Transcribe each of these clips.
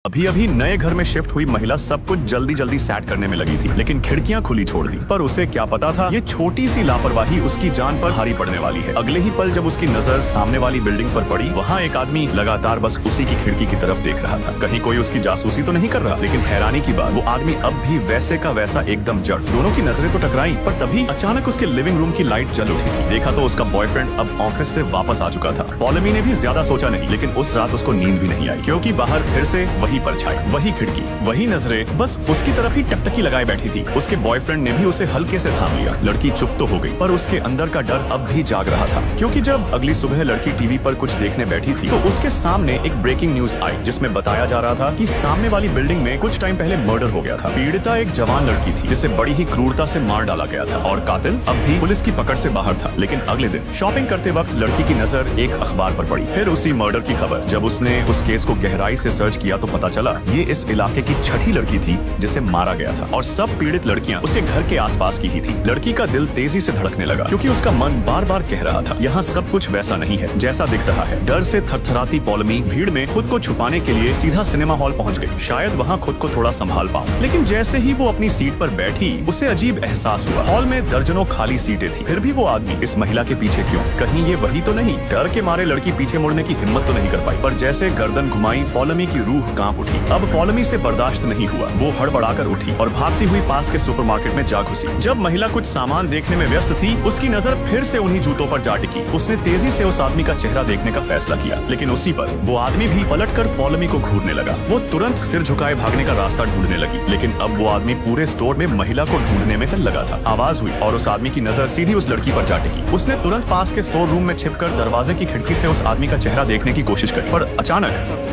अभी अभी नए घर में शिफ्ट हुई महिला सब कुछ जल्दी जल्दी सेट करने में लगी थी, लेकिन खिड़कियां खुली छोड़ दी। पर उसे क्या पता था ये छोटी सी लापरवाही उसकी जान पर भारी पड़ने वाली है। अगले ही पल जब उसकी नजर सामने वाली बिल्डिंग पर पड़ी, वहाँ एक आदमी लगातार बस उसी की खिड़की की तरफ देख रहा था। कहीं कोई उसकी जासूसी तो नहीं कर रहा, लेकिन हैरानी की बात वो आदमी अब भी वैसे का वैसा एकदम जड़। दोनों की नजरें तो टकराई, पर तभी अचानक उसके लिविंग रूम की लाइट जल उठी थी। देखा तो उसका बॉयफ्रेंड अब ऑफिस से वापस आ चुका था। पॉलमी ने भी ज्यादा सोचा नहीं, लेकिन उस रात उसको नींद भी नहीं आई, क्योंकि बाहर फिर से वही परछाई, वही खिड़की, वही नजरें बस उसकी तरफ ही टकटकी लगाए बैठी थी। उसके बॉयफ्रेंड ने भी उसे हल्के से थाम लिया। लड़की चुप तो हो गई, पर उसके अंदर का डर अब भी जाग रहा था, क्योंकि जब अगली सुबह लड़की टीवी पर कुछ देखने बैठी थी तो उसके सामने एक ब्रेकिंग न्यूज आई, जिसमें बताया जा रहा था कि सामने वाली बिल्डिंग में कुछ टाइम पहले मर्डर हो गया था। पीड़िता एक जवान लड़की थी जिसे बड़ी ही क्रूरता से मार डाला गया था, और कातिल अब भी पुलिस की पकड़ से बाहर था। लेकिन अगले दिन शॉपिंग करते वक्त लड़की की नजर एक अखबार पर पड़ी, फिर उसी मर्डर की खबर। जब उसने उस केस को गहराई से सर्च किया तो पता चला ये इस इलाके की छठी लड़की थी जिसे मारा गया था, और सब पीड़ित लड़कियां उसके घर के आसपास की ही थी। लड़की का दिल तेजी से धड़कने लगा, क्योंकि उसका मन बार बार कह रहा था यहाँ सब कुछ वैसा नहीं है जैसा दिख रहा है। डर से थरथराती पॉलमी भीड़ में खुद को छुपाने के लिए सीधा सिनेमा हॉल पहुंच गई, शायद वहाँ खुद को थोड़ा संभाल पाऊं। लेकिन जैसे ही वो अपनी सीट पर बैठी, उसे अजीब एहसास हुआ। हॉल में दर्जनों खाली सीटें थी, फिर भी वो आदमी इस महिला के पीछे क्यों? कहीं ये वही तो नहीं? डर के मारे लड़की पीछे मुड़ने की हिम्मत तो नहीं कर पाई, पर जैसे गर्दन घुमाई पॉलमी की रूह कांप उठी। अब पॉलमी से बर्दाश्त नहीं हुआ, वो हड़बड़ाकर उठी और भागती हुई पास के सुपरमार्केट में जा घुसी। जब महिला कुछ सामान देखने में व्यस्त थी, उसकी नजर फिर से उन्हीं जूतों पर जा टिकी। उसने तेजी से उस आदमी का चेहरा देखने का फैसला किया, लेकिन उसी पर वो आदमी भी पलटकर पॉलमी को घूरने लगा। वो तुरंत सिर झुकाए भागने का रास्ता ढूंढने लगी, लेकिन अब वो आदमी पूरे स्टोर में महिला को ढूंढने में कल लगा था। आवाज हुई और उस आदमी की नजर सीधी उस लड़की पर जा टिकी। उसने तुरंत पास के स्टोर रूम में छिपकर दरवाजे की खिड़की से उस आदमी का चेहरा देखने की कोशिश करी, पर अचानक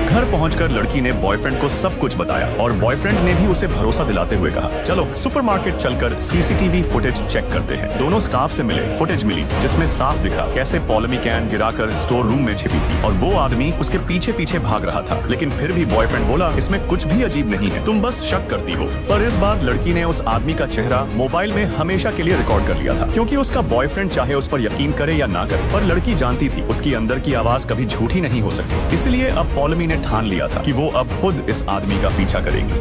घर पहुंचकर लड़की ने बॉयफ्रेंड को सब कुछ बताया, और बॉयफ्रेंड ने भी उसे भरोसा दिलाते हुए कहा, चलो सुपरमार्केट चलकर सीसीटीवी फुटेज चेक करते हैं। दोनों स्टाफ से मिले, फुटेज मिली जिसमें साफ दिखा कैसे पॉलमी कैन गिराकर स्टोर रूम में छिपी थी, और वो आदमी उसके पीछे पीछे भाग रहा था। लेकिन फिर भी बॉयफ्रेंड बोला, इसमें कुछ भी अजीब नहीं है, तुम बस शक करती हो। पर इस बार लड़की ने उस आदमी का चेहरा मोबाइल में हमेशा के लिए रिकॉर्ड कर लिया था, क्योंकि उसका बॉयफ्रेंड चाहे उस पर यकीन करे या ना करे, पर लड़की जानती थी उसकी अंदर की आवाज कभी झूठी नहीं हो सकती। इसलिए अब पॉलमी ने ठान लिया था कि वो अब खुद इस आदमी का पीछा करेगी।